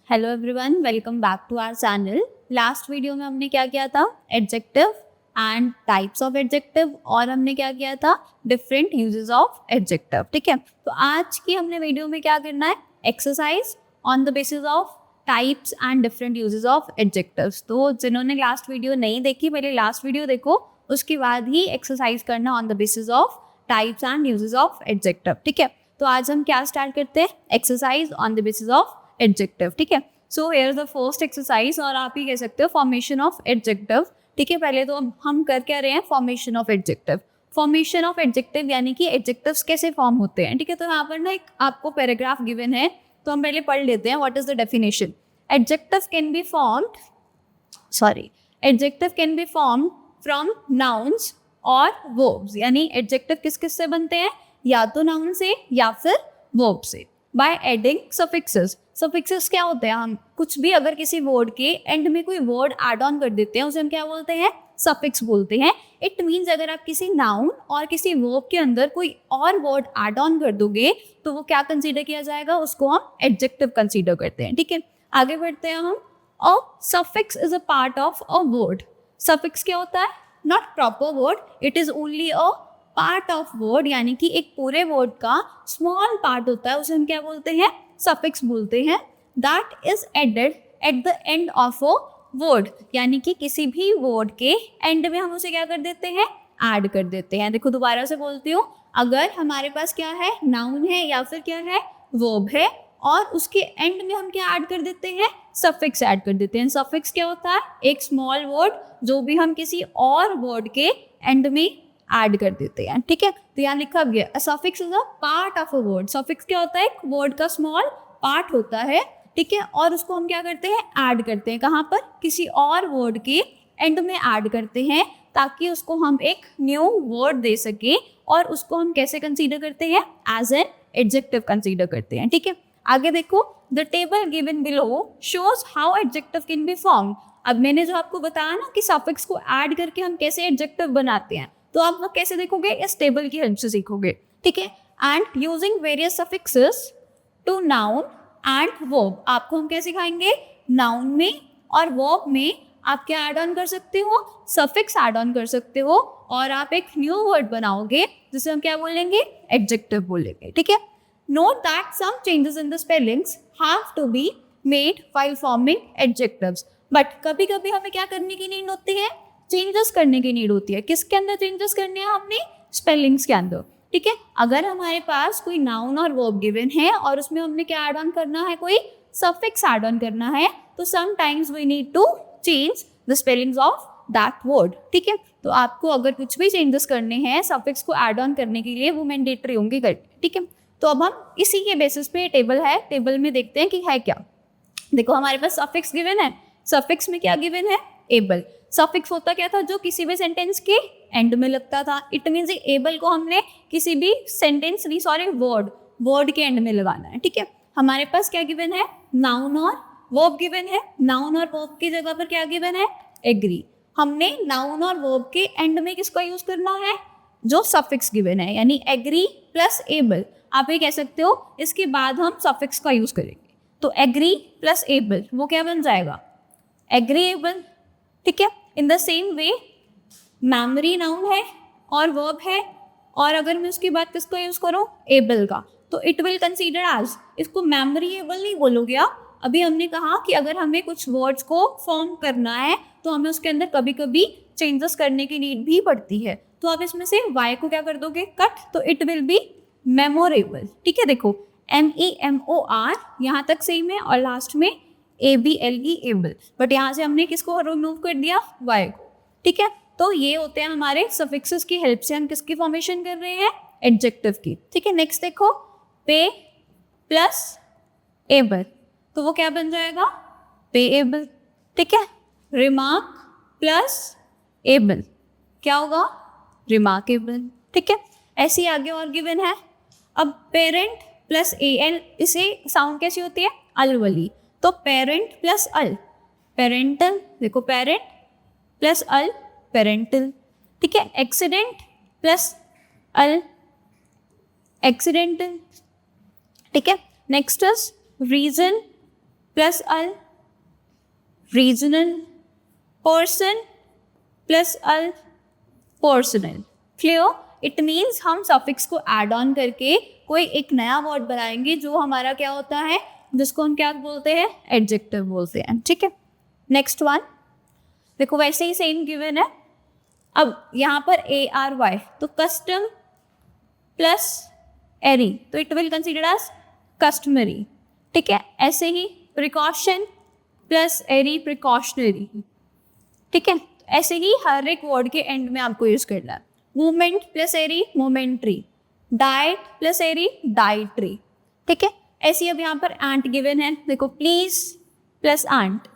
Hello everyone, welcome back to our channel. Last video में हमने क्या किया था, adjective and types of adjective, और हमने क्या किया था, डिफरेंट यूजेस ऑफ एडजेक्टिव। ठीक है, तो आज की हमने वीडियो में क्या करना है, exercise on the basis of types and different uses of adjectives. तो जिन्होंने लास्ट वीडियो नहीं देखी, पहले लास्ट वीडियो देखो, उसके बाद ही एक्सरसाइज करना on the basis of types and uses of adjective. ठीक है, तो आज हम क्या स्टार्ट करते हैं, exercise on the basis of adjective. ठीक है, so here the first exercise, और आप ही कह सकते हो फॉर्मेशन ऑफ एडजेक्टिव। ठीक है, पहले तो हम कर क्या रहे हैं, formation of adjective. Formation of adjective यानी कि एडजेक्टिव्स कैसे फॉर्म होते हैं। ठीक है, तो यहाँ पर ना एक आपको पैराग्राफ गिवन है, तो हम पहले पढ़ लेते हैं what is the definition. Adjective can be formed adjective can be formed from nouns और वर्ब्स। यानी एडजेक्टिव किस किस से बनते हैं, या तो नाउन से या फिर वर्ब से, बाय एडिंग सफिक्सेस। सफिक्सेस क्या होते हैं, हम कुछ भी अगर किसी वर्ड के एंड में कोई वर्ड ऐड ऑन कर देते हैं, उसे हम क्या बोलते हैं, सफिक्स बोलते हैं। इट मीन्स अगर आप किसी नाउन और किसी वर्ब के अंदर कोई और वर्ड ऐड ऑन कर दोगे तो वो क्या कंसीडर किया जाएगा, उसको हम एडजेक्टिव कंसीडर करते हैं। ठीक है, आगे बढ़ते हैं हम। अ suffix is a part of a word. Suffix क्या होता है, not proper word, it is only a part of word, यानी कि एक पूरे वर्ड का स्मॉल पार्ट होता है, उसे हम क्या बोलते हैं, सफिक्स बोलते हैं। That is added at the end of a word, यानी कि किसी भी वर्ड के एंड में हम उसे क्या कर देते हैं, ऐड कर देते हैं। देखो दोबारा से बोलती हूँ, अगर हमारे पास क्या है, नाउन है या फिर क्या है, वर्ब है, और उसके एंड में हम क्या ऐड कर देते हैं, सफिक्स ऐड कर देते हैं। सफिक्स क्या होता है, एक स्मॉल वर्ड जो भी हम किसी और वर्ड के एंड में ऐड कर देते हैं। ठीक है, तो यहाँ लिखा गया suffix is a part of a word. Suffix क्या होता है, एक वर्ड का स्मॉल पार्ट होता है। ठीक है, और उसको हम क्या करते हैं, ऐड करते हैं, कहाँ पर, किसी और वर्ड के एंड में ऐड करते हैं, ताकि उसको हम एक न्यू वर्ड दे सके, और उसको हम कैसे कंसीडर करते हैं, एज एन एडजेक्टिव कंसीडर करते हैं। ठीक है, आगे देखो, the table given below shows how adjective can be formed. अब मैंने जो आपको बताया ना कि सफिक्स को ऐड करके हम कैसे एडजेक्टिव बनाते हैं, तो आप लोग कैसे देखोगे, इस टेबल की हेल्प से सीखोगे। ठीक है, and using various suffixes to noun and verb. आपको हम क्या सिखाएंगे, नाउन में और वर्ब में आप क्या ऐड ऑन कर सकते हो, सफिक्स ऐड ऑन कर सकते हो, और आप एक न्यू वर्ड बनाओगे जिसे हम क्या बोलेंगे, एडजेक्टिव बोलेंगे। ठीक है, note that some changes in the spellings have to be made while forming adjectives. But कभी कभी हमें क्या करने की नीड होती है, चेंजेस करने की नीड होती है। किसके अंदर चेंजेस करने हैं हमने, स्पेलिंग्स के अंदर। ठीक है, अगर हमारे पास कोई नाउन और वर्ब गिवन है और उसमें हमने क्या ऐड ऑन करना है, कोई सफिक्स ऐड ऑन करना है, तो sometimes we need to change the spellings of that word. ठीक है, तो आपको अगर कुछ भी चेंजेस करने हैं सफिक्स को ऐड ऑन करने के लिए, वो मैंडेटरी होंगे करने। ठीक है, तो अब हम इसी के बेसिस पे टेबल है, टेबल में देखते हैं कि है क्या। देखो हमारे पास सफिक्स गिवन है, सफिक्स में क्या गिवन है, एबल। सफिक्स होता क्या था, जो किसी भी सेंटेंस के एंड में लगता था। इट मीन्स एबल को हमने किसी भी सेंटेंस नहीं, सॉरी, वर्ड के एंड में लगाना है। ठीक है, हमारे पास क्या गिवन है, नाउन और वर्ब गिवन है। नाउन और वर्ब की जगह पर क्या गिवन है, एग्री। हमने नाउन और वर्ब के एंड में किसका यूज करना है, जो सफिक्स गिवन है, यानी एग्री प्लस एबल। आप ये कह सकते हो, इसके बाद हम सफिक्स का यूज करेंगे, तो एग्री प्लस एबल वो क्या बन जाएगा, एग्रीएबल। ठीक है, in the same way memory noun है और वर्ब है, और अगर मैं उसकी बात किसका यूज करूं, एबल का, तो इट विल कंसीडर एज, इसको मेमोरीएबल नहीं बोलोगे आप। अभी हमने कहा कि अगर हमें कुछ वर्ड्स को फॉर्म करना है तो हमें उसके अंदर कभी कभी चेंजेस करने की नीड भी पड़ती है, तो आप इसमें से वाई को क्या कर दोगे, कट, तो इट विल बी मेमोरेबल। ठीक है, देखो MEMOR यहाँ तक सेम है, और लास्ट में ABLE एबल, बट यहाँ से हमने किसको रिमूव कर दिया, वाई को। ठीक है, तो ये होते हैं हमारे सफिक्सेस की हेल्प से हम किसकी फॉर्मेशन कर रहे हैं, एडजेक्टिव की। ठीक है, नेक्स्ट देखो, पे प्लस एबल, तो वो क्या बन जाएगा, पेएबल। ठीक है, रिमार्क प्लस एबल क्या होगा, रिमार्केबल। ठीक है, ऐसे ही आगे और गिवन है। अब पेरेंट प्लस AL, इसे साउंड कैसी होती है, अल वाली, तो पेरेंट प्लस अल, पेरेंटल। देखो पेरेंट प्लस अल, पेरेंटल। ठीक है, एक्सीडेंट प्लस अल, एक्सीडेंटल। ठीक है, next is region plus al, regional, person plus al, personal. Clear? It means हम सफिक्स को एड ऑन करके कोई एक नया वर्ड बनाएंगे जो हमारा क्या होता है, जिसको हम क्या बोलते हैं, एडजेक्टिव बोलते हैं। ठीक है, नेक्स्ट वन देखो, वैसे ही सेम गिवन है। अब यहाँ पर ARY, तो कस्टम प्लस एरी, तो it will consider as customary. ठीक है, ऐसे ही प्रिकॉशन प्लस एरी, प्रिकॉशनरी। ठीक है, ऐसे ही हर एक वर्ड के एंड में आपको यूज करना है। मूवमेंट प्लस एरी, मोमेंट्री। डाइट प्लस एरी, डाइट्री। ठीक है, ऐसे अब यहाँ पर आंट गिवन है, देखो प्लीज प्लस आंट।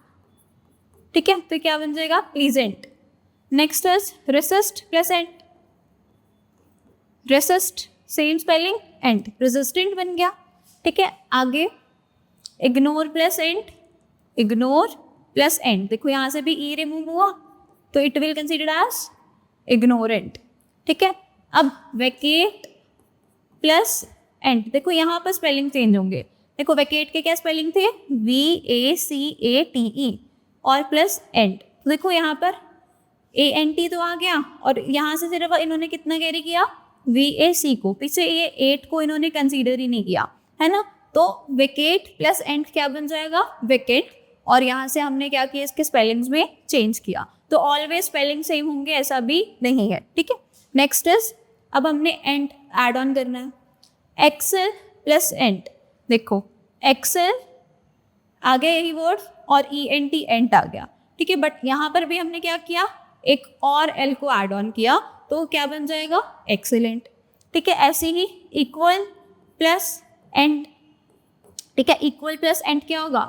ठीक है, तो क्या बन जाएगा, pleasant. Next is resist plus ant, resist same spelling, ant, resistant बन गया। ठीक है, आगे ignore plus ant, ignore plus ant, देखो यहाँ से भी ई रिमूव हुआ तो it will consider as ignorant. ठीक है, अब वेकेट प्लस एंट, देखो यहाँ पर स्पेलिंग चेंज होंगे। देखो वैकेट के क्या स्पेलिंग थे, VACATE, और प्लस एंट, तो देखो यहाँ पर ANT तो आ गया, और यहाँ से सिर्फ इन्होंने कितना कैरी किया, VAC को, पीछे ये 8 को इन्होंने कंसीडर ही नहीं किया, है ना। तो वेकेट प्लस एंट क्या बन जाएगा, वेकेट, और यहाँ से हमने क्या किया, इसके स्पेलिंग्स में चेंज किया। तो ऑलवेज स्पेलिंग सेम होंगे ऐसा भी नहीं है। ठीक है, नेक्स्ट इज, अब हमने एंट एड ऑन करना है, एक्सेल प्लस एंट, देखो एक्सेल आ गया यही वर्ड, और ENT एंट आ गया। ठीक है, बट यहाँ पर भी हमने क्या किया, एक और L को ऐड ऑन किया, तो क्या बन जाएगा, एक्सीलेंट। ठीक है, ऐसे ही इक्वल प्लस एंट। ठीक है, इक्वल प्लस एंट क्या होगा,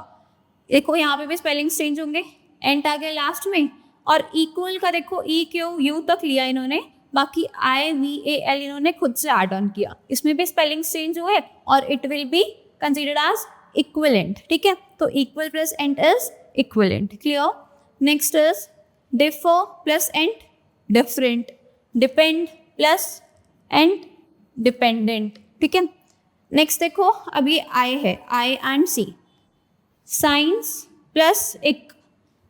देखो यहाँ पे भी स्पेलिंग चेंज होंगे, एंट आ गया लास्ट में, और इक्वल का देखो EQ तक लिया इन्होंने, बाकी IVAL इन्होंने खुद से ऐड ऑन किया, इसमें भी स्पेलिंग चेंज हुए, और it will be considered as equivalent. ठीक है, तो equal plus ant is equivalent. Clear? Next is differ plus ant, different. Depend plus ant, dependent. ठीक है, नेक्स्ट देखो, अब ये आई है, I and C, science plus इक,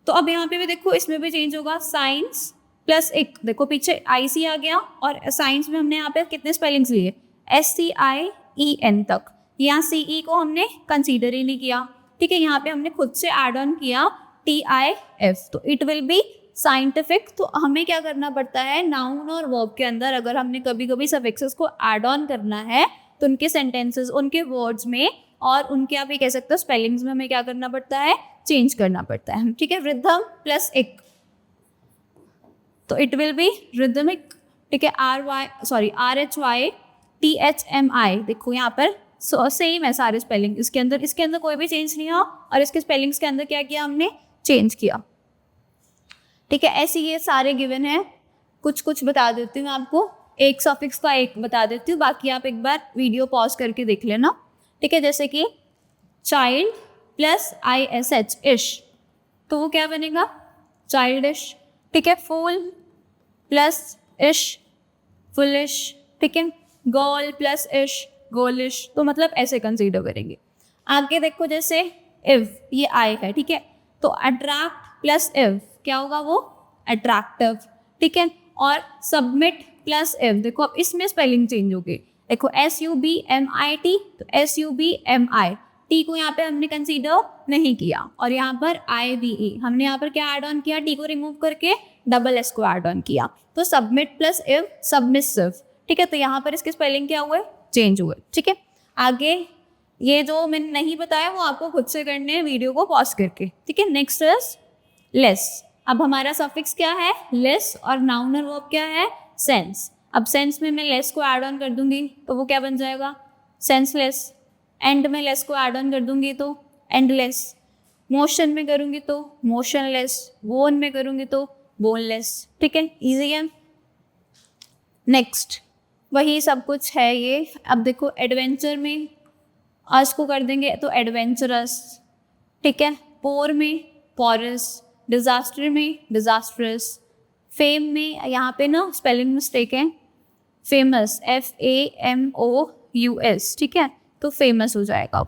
तो अब यहाँ पे भी देखो इसमें भी चेंज होगा, साइंस प्लस इक, देखो पीछे IC आ गया, और साइंस में हमने यहाँ पे कितने स्पेलिंग्स लिए, SCIEN तक, यहाँ CE को हमने कंसीडर ही नहीं किया। ठीक है, यहाँ पे हमने खुद से ऐड ऑन किया TIF, तो इट विल बी साइंटिफिक। तो हमें क्या करना पड़ता है, नाउन और वर्ब के अंदर अगर हमने कभी कभी सफिक्सेस को ऐड ऑन करना है, तो उनके सेंटेंसेस, उनके वर्ड्स में, और उनके आप ये कह सकते हो स्पेलिंग्स में हमें क्या करना पड़ता है, चेंज करना पड़ता है। ठीक है, रिदम प्लस इक, तो इट विल बी रिदमिक। ठीक है, RHYTHMI, देखो यहाँ पर सेम है सारे स्पेलिंग, इसके अंदर कोई भी चेंज नहीं हुआ, और इसके स्पेलिंग्स के अंदर क्या किया हमने, चेंज किया। ठीक है, ऐसे ये सारे गिवन है, कुछ बता देती हूँ आपको, एक सफिक्स का एक बता देती हूँ, बाकी आप एक बार वीडियो पॉज करके देख लेना। ठीक है, जैसे कि चाइल्ड प्लस ISH, इश, तो वो क्या बनेगा, चाइल्डिश। ठीक है, फूल प्लस इश, फुलिश। ठीक है, गर्ल प्लस इश, गर्लिश, तो मतलब ऐसे कंसीडर करेंगे। आगे देखो, जैसे इव, ये आई है। ठीक है, तो अट्रैक्ट प्लस इव क्या होगा, वो अट्रैक्टिव। ठीक है, और सबमिट प्लस इव, देखो अब इसमें स्पेलिंग चेंज हो गई, देखो SUBMIT, तो SUBMI, टी को यहाँ पे हमने कंसीडर नहीं किया, और यहाँ पर IVE हमने यहाँ पर क्या ऐड ऑन किया, टी को रिमूव करके डबल S को ऐड ऑन किया, तो सबमिट प्लस इव, सबमिसिव। ठीक है, तो यहाँ पर इसके स्पेलिंग क्या हुए, चेंज हुए। ठीक है, आगे ये जो मैंने नहीं बताया वो आपको खुद से करने हैं वीडियो को पॉज करके। ठीक है, नेक्स्ट इज लेस। अब हमारा सफिक्स क्या है, लेस, और नाउन और वर्ब क्या है, सेंस। अब सेंस में मैं लेस को ऐड ऑन कर दूंगी तो वो क्या बन जाएगा, सेंसलेस। एंड में लेस को ऐड ऑन कर दूंगी तो एंडलेस। मोशन में करूंगी तो मोशनलेस। बोन में करूंगी तो बोनलेस। ठीक है, इजी है। नेक्स्ट वही सब कुछ है ये। अब देखो एडवेंचर में अस को कर देंगे तो एडवेंचरस। ठीक है, पोर में पॉरस, डिजास्टर में डिजास्ट्रस, फेम में यहाँ पे ना स्पेलिंग मिस्टेक है, फेमस FAMOUS। ठीक है, तो फेमस हो जाएगा।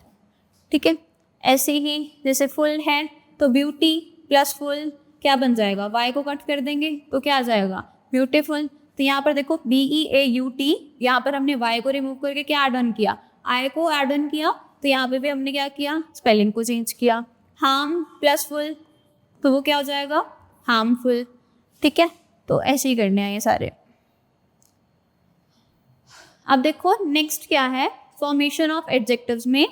ठीक है, ऐसे ही जैसे फुल है तो ब्यूटी प्लस फुल क्या बन जाएगा, वाई को कट कर देंगे तो क्या आ जाएगा, ब्यूटीफुल। तो यहाँ पर देखो BEAUT, यहाँ पर हमने वाई को रिमूव करके क्या एड ऑन किया, आई को एड ऑन किया। तो यहाँ पे भी हमने क्या किया, स्पेलिंग को चेंज किया। हार्म प्लस फुल तो वो क्या हो जाएगा, हार्मफुल। ठीक है, तो ऐसे ही करने हैं ये सारे। अब देखो नेक्स्ट क्या है, फॉर्मेशन ऑफ एडजेक्टिव्स में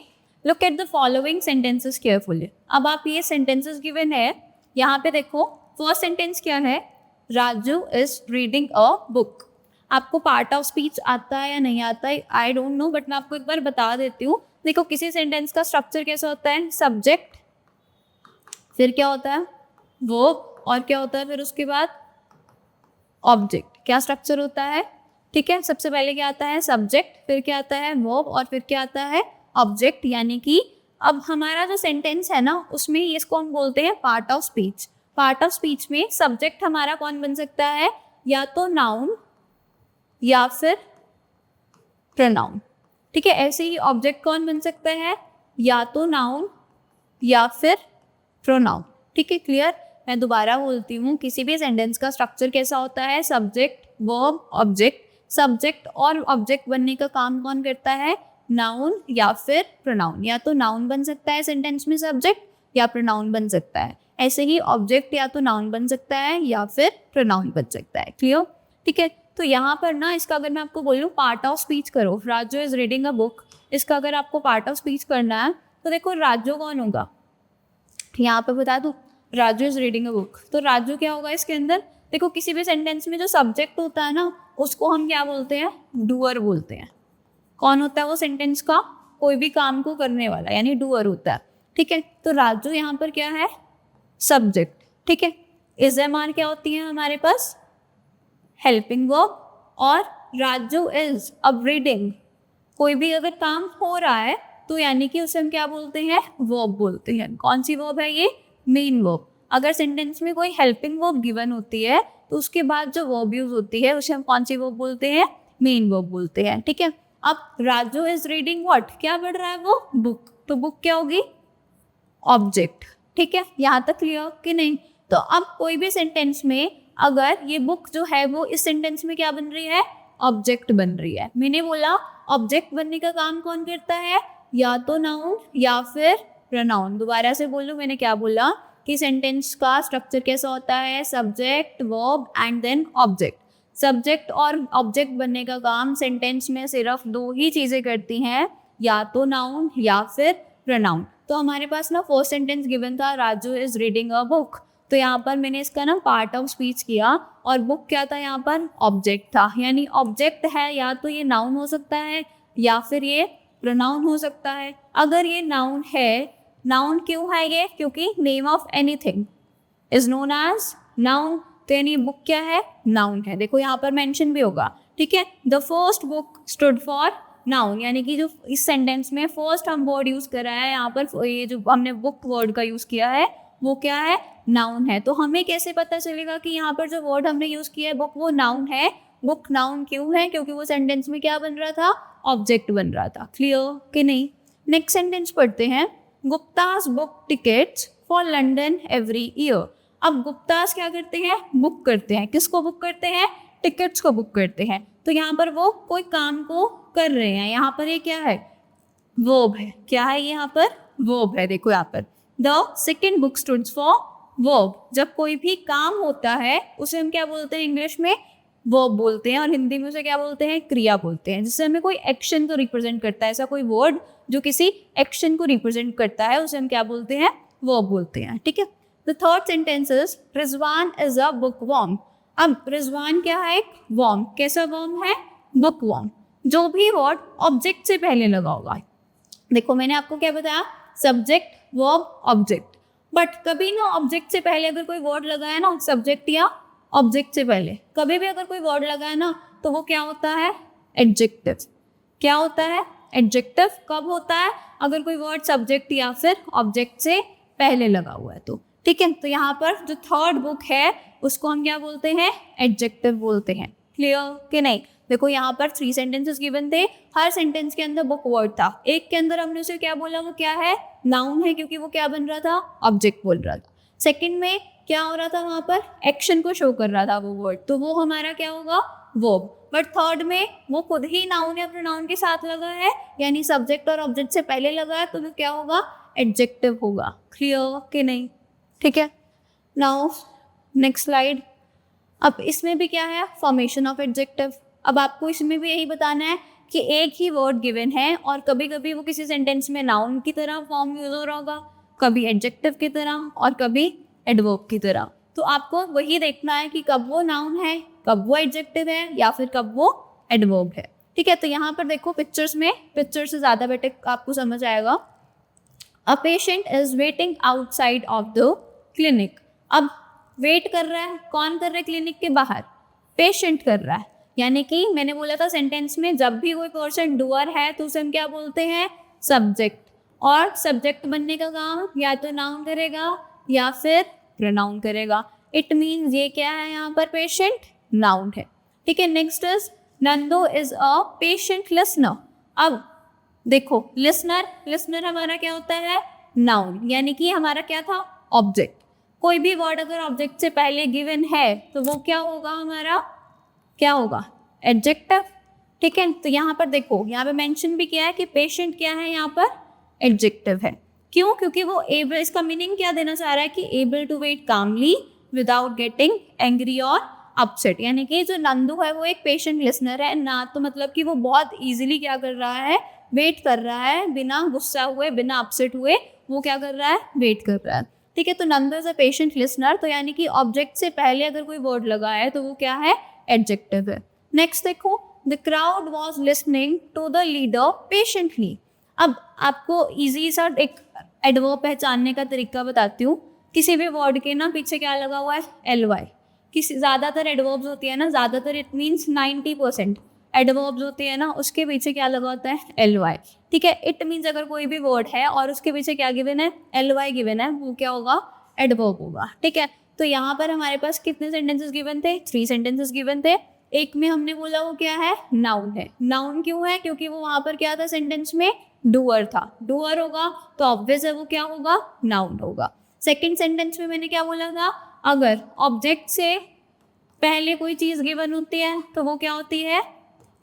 look at the following sentences carefully. अब आप ये सेंटेंसेस गिवन है, यहाँ पे देखो फर्स्ट सेंटेंस क्या है, Raju is reading a book. आपको पार्ट ऑफ स्पीच आता है या नहीं आता है आई डोंट नो, बट मैं आपको एक बार बता देती हूँ। देखो किसी सेंटेंस का स्ट्रक्चर कैसा होता है, सब्जेक्ट, फिर क्या होता है वर्ब, और क्या होता है फिर उसके बाद ऑब्जेक्ट। क्या स्ट्रक्चर होता है, ठीक है। सबसे पहले क्या आता है सब्जेक्ट, फिर क्या आता है वर्ब, और फिर क्या आता है ऑब्जेक्ट। यानी कि अब हमारा जो सेंटेंस है ना उसमें इसको हम बोलते हैं part of speech. Part of speech में सब्जेक्ट हमारा कौन बन सकता है, या तो नाउन या फिर प्रोनाउन। ठीक है, ऐसे ही ऑब्जेक्ट कौन बन सकता है, या तो नाउन या फिर प्रोनाउन। ठीक है, क्लियर। मैं दोबारा बोलती हूँ, किसी भी सेंटेंस का स्ट्रक्चर कैसा होता है, सब्जेक्ट वर्ब ऑब्जेक्ट। सब्जेक्ट और ऑब्जेक्ट बनने का काम कौन करता है, नाउन या फिर प्रोनाउन। या तो नाउन बन सकता है सेंटेंस में सब्जेक्ट, या प्रोनाउन बन सकता है। ऐसे ही ऑब्जेक्ट या तो नाउन बन सकता है या फिर प्रोनाउन बन सकता है। क्लियर, ठीक है। तो यहाँ पर ना इसका अगर मैं आपको बोलूँ पार्ट ऑफ स्पीच करो, Raju is reading a book, इसका अगर आपको पार्ट ऑफ स्पीच करना है तो देखो राजू कौन होगा, यहाँ पे बता दूँ, Raju is reading a book. तो राजू क्या होगा इसके अंदर, देखो किसी भी सेंटेंस में जो सब्जेक्ट होता है ना उसको हम क्या बोलते हैं, डूअर बोलते हैं। कौन होता है वो सेंटेंस का, कोई भी काम को करने वाला, यानी डूअर होता है। ठीक है, तो राजू यहाँ पर क्या है, सब्जेक्ट। ठीक है, इज एम आर क्या होती है हमारे पास, हेल्पिंग वर्ब, और राजू इज अब रीडिंग, कोई भी अगर काम हो रहा है तो यानी कि उसे हम क्या बोलते हैं, वर्ब बोलते हैं। कौन सी वर्ब है ये, मेन वर्ब। अगर सेंटेंस में कोई हेल्पिंग वर्ब गिवन होती है तो उसके बाद जो वर्ब यूज होती है उसे हम कौन सी वर्ब बोलते हैं, मेन वर्ब बोलते हैं। ठीक है, अब राजू इज रीडिंग व्हाट, क्या पढ़ रहा है वो, बुक। तो बुक क्या होगी, ऑब्जेक्ट। ठीक है, यहाँ तक क्लियर कि नहीं। तो अब कोई भी सेंटेंस में अगर ये बुक जो है वो इस सेंटेंस में क्या बन रही है, ऑब्जेक्ट बन रही है। मैंने बोला ऑब्जेक्ट बनने का काम कौन करता है, या तो नाउन या फिर प्रोनाउन। दोबारा से बोलूं, मैंने क्या बोला कि सेंटेंस का स्ट्रक्चर कैसा होता है, subject verb and then object. Subject और ऑब्जेक्ट बनने का काम सेंटेंस में सिर्फ दो ही चीज़ें करती हैं, या तो नाउन या फिर प्रोनाउन। तो हमारे पास ना फर्स्ट सेंटेंस गिवन था, Raju is reading a book. तो यहाँ पर मैंने इसका ना पार्ट ऑफ स्पीच किया, और बुक क्या था यहाँ पर, ऑब्जेक्ट था। यानी ऑब्जेक्ट है या तो ये नाउन हो सकता है या फिर ये प्रोनाउन हो सकता है। अगर ये नाउन है, नाउन क्यों है ये, क्योंकि name of anything is known as noun. तो यानी बुक क्या है, नाउन है। देखो यहाँ पर मेंशन भी होगा। ठीक है, the first book stood for noun, यानी कि जो इस सेंटेंस में फर्स्ट हम वर्ड यूज कर रहा है, यहाँ पर ये जो हमने बुक वर्ड का यूज किया है वो क्या है, नाउन है। तो हमें कैसे पता चलेगा कि यहाँ पर जो वर्ड हमने यूज किया है बुक वो नाउन है। बुक नाउन क्यों है, क्योंकि वो सेंटेंस में क्या बन रहा था, ऑब्जेक्ट बन रहा था। क्लियर कि नहीं। नेक्स्ट सेंटेंस पढ़ते हैं, Guptas book tickets for London every year. अब गुप्तास क्या करते हैं, बुक करते हैं। किसको बुक करते हैं, टिकट्स को बुक करते हैं। तो यहाँ पर वो कोई काम को कर रहे हैं। यहाँ पर ये क्या है, वर्ब है। क्या है यहाँ पर, वर्ब है। देखो यहाँ पर the second book stands for verb. जब कोई भी काम होता है उसे हम क्या बोलते हैं, इंग्लिश में वर्ब बोलते हैं, और हिंदी में उसे क्या बोलते हैं, क्रिया बोलते हैं, जिससे हमें कोई एक्शन को रिप्रेजेंट करता है। ऐसा कोई वर्ड जो किसी एक्शन को रिप्रेजेंट करता है उसे हम क्या बोलते हैं, वर्ब बोलते हैं। ठीक है, the third sentence is Rizwan is a book worm. अब रिजवान क्या है, एक वॉर्म। कैसा वॉर्म है, बुक वॉर्म। जो भी वर्ड ऑब्जेक्ट से पहले लगा होगा, देखो मैंने आपको क्या बताया, सब्जेक्ट वर्ब ऑब्जेक्ट। बट कभी ना ऑब्जेक्ट से पहले अगर कोई वर्ड लगाया ना, सब्जेक्ट या ऑब्जेक्ट से पहले कभी भी अगर कोई वर्ड लगाया ना, तो वो क्या होता है, एडजेक्टिव। क्या होता है, एडजेक्टिव। कब होता है, अगर कोई वर्ड सब्जेक्ट या फिर ऑब्जेक्ट से पहले लगा हुआ है तो। ठीक है, तो यहाँ पर जो थर्ड बुक है उसको हम क्या बोलते हैं, एडजेक्टिव बोलते हैं। क्लियर कि नहीं। देखो यहाँ पर 3 सेंटेंसेस गिवन थे, हर सेंटेंस के अंदर बुक वर्ड था। एक के अंदर हमने उसे क्या बोला, वो क्या है, नाउन है, क्योंकि वो क्या बन रहा था, ऑब्जेक्ट बोल रहा था। सेकंड में क्या हो रहा था, वहाँ पर एक्शन को शो कर रहा था वो वर्ड, तो वो हमारा क्या होगा, वर्ब। बट थर्ड में वो खुद ही नाउन या प्रोनाउन के साथ लगा है, यानी सब्जेक्ट और ऑब्जेक्ट से पहले लगा है, तो वो क्या होगा, एडजेक्टिव होगा। क्लियर कि नहीं? ठीक है। Now next slide. अब इसमें भी क्या है, फॉर्मेशन ऑफ एडजेक्टिव। अब आपको इसमें भी यही बताना है कि एक ही वर्ड गिवन है और कभी कभी वो किसी सेंटेंस में नाउन की तरह फॉर्म यूज हो रहा होगा, कभी एडजेक्टिव की तरह और कभी एडवर्ब की तरह। तो आपको वही देखना है कि कब वो नाउन है, कब वो एडजेक्टिव है, या फिर कब वो एडवर्ब है। ठीक है, तो यहाँ पर देखो पिक्चर्स में, पिक्चर से ज़्यादा बेटर आपको समझ आएगा। A patient is waiting outside of the clinic. अब वेट कर रहा है, कौन कर रहा है क्लिनिक के बाहर, पेशेंट कर रहा है। यानी कि मैंने बोला था सेंटेंस में जब भी कोई पर्सन डूअर है तो उसे हम क्या बोलते हैं, सब्जेक्ट। और सब्जेक्ट बनने का काम या तो नाउन करेगा या फिर प्रोनाउन करेगा। इट मीन्स ये क्या है, यहाँ पर पेशेंट नाउन है। ठीक है, next is Nando is a patient listener. अब देखो लिसनर, लिसनर हमारा क्या होता है, नाउन, यानी कि हमारा क्या था, ऑब्जेक्ट। कोई भी वर्ड अगर ऑब्जेक्ट से पहले गिवन है तो वो क्या होगा, हमारा क्या होगा, एडजेक्टिव। ठीक है, तो यहाँ पर देखो, यहाँ पे मेंशन भी किया है कि पेशेंट क्या है, यहाँ पर एडजेक्टिव है। क्यों? क्योंकि वो एबल, इसका मीनिंग क्या देना चाह रहा है कि able to wait calmly without getting angry और अपसेट। यानी कि जो नंदू है वो एक पेशेंट लिसनर है ना, तो मतलब कि वो बहुत इजीली क्या कर रहा है, वेट कर रहा है, बिना गुस्सा हुए, बिना अपसेट हुए वो क्या कर रहा है, वेट कर रहा है। ठीक है, तो Nandu is a patient listener, तो यानी कि ऑब्जेक्ट से पहले अगर कोई वर्ड लगा है तो वो क्या है, एडजेक्टिव है। नेक्स्ट देखो, the crowd was listening to the leader patiently. अब आपको इजी सा एक एडवर्ब पहचानने का तरीका बताती हूँ। किसी भी वर्ड के ना पीछे क्या लगा हुआ है, ly। किसी ज़्यादातर एडवर्ब्स होती है ना, ज़्यादातर इट मीन्स 90% एडवर्ब्स होती है ना, उसके पीछे क्या लगा होता है, ly। ठीक है, इट मीन्स अगर कोई भी वर्ड है और उसके पीछे क्या गिवन है, ly गिवन है, वो क्या होगा, एडवर्ब होगा। ठीक है, तो यहाँ पर हमारे पास कितने सेंटेंसेस गिवन थे, 3 सेंटेंसेस गिवन थे। एक में हमने बोला वो क्या है, नाउन है। नाउन क्यों है, क्योंकि वो वहाँ पर क्या था, सेंटेंस में डूअर था, डूअर होगा तो ऑब्वियस है वो क्या होगा, नाउन होगा। सेकंड सेंटेंस में मैंने क्या बोला था, अगर ऑब्जेक्ट से पहले कोई चीज़ गिवन होती है तो वो क्या होती है,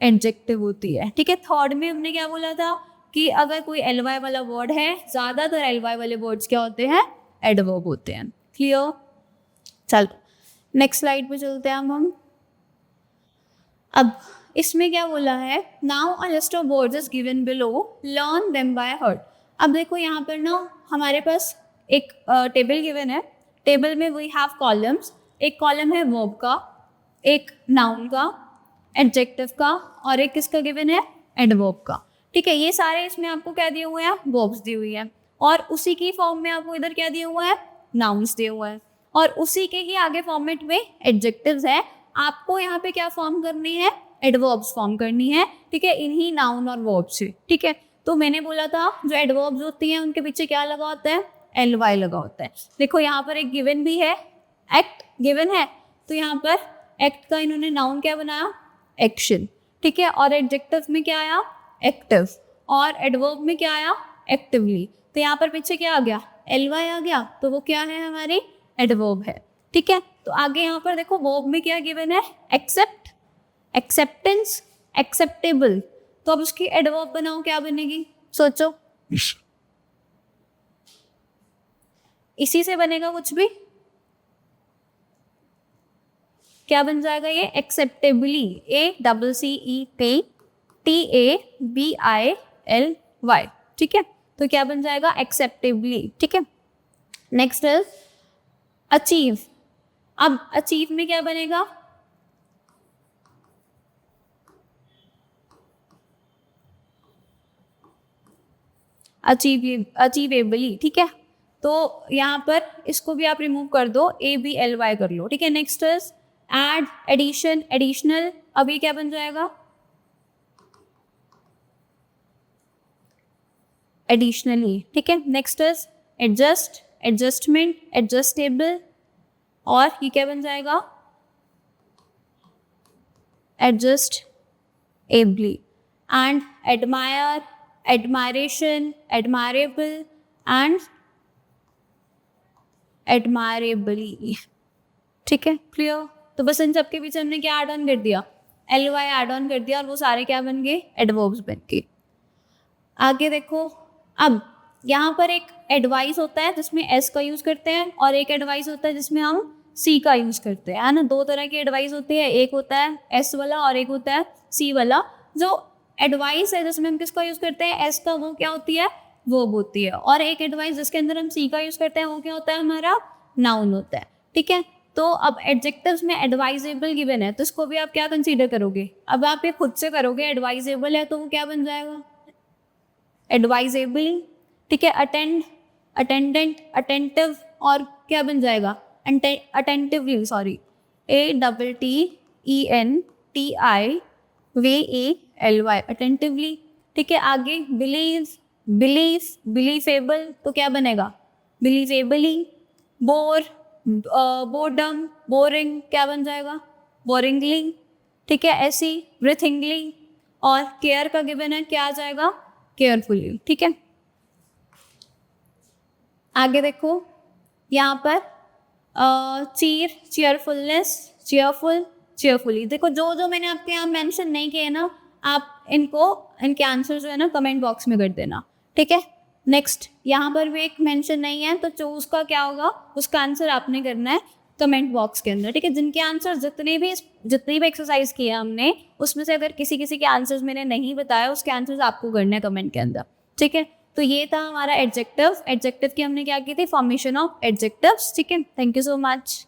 एडजेक्टिव होती है। ठीक है, थर्ड में हमने क्या बोला था कि अगर कोई ly वाला वर्ड है, ज़्यादातर ly वाले वर्ड्स क्या होते हैं, एडवर्ब होते हैं। क्लियर? चलो नेक्स्ट स्लाइड पे चलते हैं हम। अब इसमें क्या बोला है, now a list of words is given below, learn them by heart. अब देखो यहाँ पर ना हमारे पास एक टेबल गिवन है, टेबल में वी हैव कॉलम्स। एक कॉलम है वर्ब का, एक नाउन का, एडजेक्टिव का, और एक किसका गिवन है, एडवर्ब का। ठीक है, ये सारे इसमें आपको क्या दिए हुए हैं, वर्ब्स दी हुई है, और उसी की फॉर्म में आपको इधर क्या दिया हुआ है, नाउन्स दिए हुए हैं, और उसी के ही आगे फॉर्मेट में एडजेक्टिव्स है। आपको यहाँ पे क्या फॉर्म करनी है, एडवर्ब्स फॉर्म करनी है। ठीक है, इन्हीं नाउन और वर्ब से। ठीक है, तो मैंने बोला था जो एडवर्ब्स होती हैं उनके पीछे क्या लगा होता है, ly लगा होता है। देखो यहाँ पर एक गिवन भी है, एक्ट गिवन है, तो यहाँ पर एक्ट का इन्होंने नाउन क्या बनाया, एक्शन। ठीक है, और एडजेक्टिव में क्या आया, एक्टिव, और एडवर्ब में क्या आया, एक्टिवली। तो यहाँ पर पीछे क्या आ गया, ly आ गया, तो वो क्या है, हमारी एडवर्ब है। ठीक है, तो आगे यहाँ पर देखो वर्ब में क्या गिवन है, एक्सेप्ट, एक्सेप्टेंस, एक्सेप्टेबल। तो अब उसकी एडवर्ब बनाओ, क्या बनेगी, सोचो। इसी से बनेगा कुछ भी, क्या बन जाएगा ये, एक्सेप्टेबली, ACCEPTABILY। ठीक है, तो क्या बन जाएगा, एक्सेप्टेबली। ठीक है, नेक्स्ट इज अचीव। अब अचीव में क्या बनेगा, अचीवेबली। ठीक है, तो यहाँ पर इसको भी आप रिमूव कर दो, ABLY कर लो। ठीक है, next is add, addition, additional. अब ये क्या बन जाएगा, एडिशनली। ठीक है, next is adjust, adjustment, adjustable, और ये क्या बन जाएगा, adjust ably, and admire, admiration, admirable, and admirably. ठीक है, क्लियर? तो बस इन सबके पीछे हमने क्या ऐड ऑन कर दिया, ly ऐड ऑन कर दिया, और वो सारे क्या बन गए, एडवर्ब्स बन गए। आगे देखो, अब यहाँ पर एक एडवाइस होता है जिसमें एस का यूज करते हैं, और एक एडवाइस होता है जिसमें हम सी का यूज करते हैं, है ना। दो तरह की एडवाइस होती है, एक होता है एस वाला और एक होता है सी वाला। जो एडवाइस है जिसमें हम किसका यूज करते हैं, एस का, वो क्या होती है, वर्ब होती है। और एक एडवाइस जिसके अंदर हम सी का यूज करते हैं, वो क्या होता है, हमारा नाउन होता है। ठीक है, तो अब एडजेक्टिव्स में एडवाइजेबल गिवन है, तो इसको भी आप क्या कंसीडर करोगे, अब आप ये खुद से करोगे, एडवाइजेबल है तो वो क्या बन जाएगा, एडवाइजेबल। ठीक है, अटेंड, अटेंडेंट, अटेंटिव, और क्या बन जाएगा, अटेंटिवली, सॉरी, ATTENTIVALY, अटेंटिवली। ठीक है, आगे बिलीव, बिलीव, बिलीवेबल, तो क्या बनेगा, बिलीवेबली। बोर, बोर्डम, बोरिंग, क्या बन जाएगा, बोरिंगली। ठीक है, ऐसी ब्रीथिंगली, और केयर का गिवन है, क्या आ जाएगा, केयरफुली। ठीक है, आगे देखो, यहाँ पर चीयर, चीयरफुलनेस, चीयरफुल, चीयरफुली। देखो जो जो मैंने आपके यहाँ मेंशन नहीं किए ना, आप इनको, इनके आंसर जो है ना कमेंट बॉक्स में कर देना। ठीक है, नेक्स्ट, यहाँ पर भी एक मेंशन नहीं है, तो चूज का क्या होगा, उसका आंसर आपने करना है कमेंट बॉक्स के अंदर। ठीक है, जिनके आंसर जितनी भी एक्सरसाइज किया हमने, उसमें से अगर किसी के आंसर्स मैंने नहीं बताया, उसके आंसर्स आपको करने हैं कमेंट के अंदर। ठीक है, तो ये था हमारा एडजेक्टिव। एडजेक्टिव की हमने क्या की थी, फॉर्मेशन ऑफ एडजेक्टिव्स। ठीक है, थैंक यू सो मच।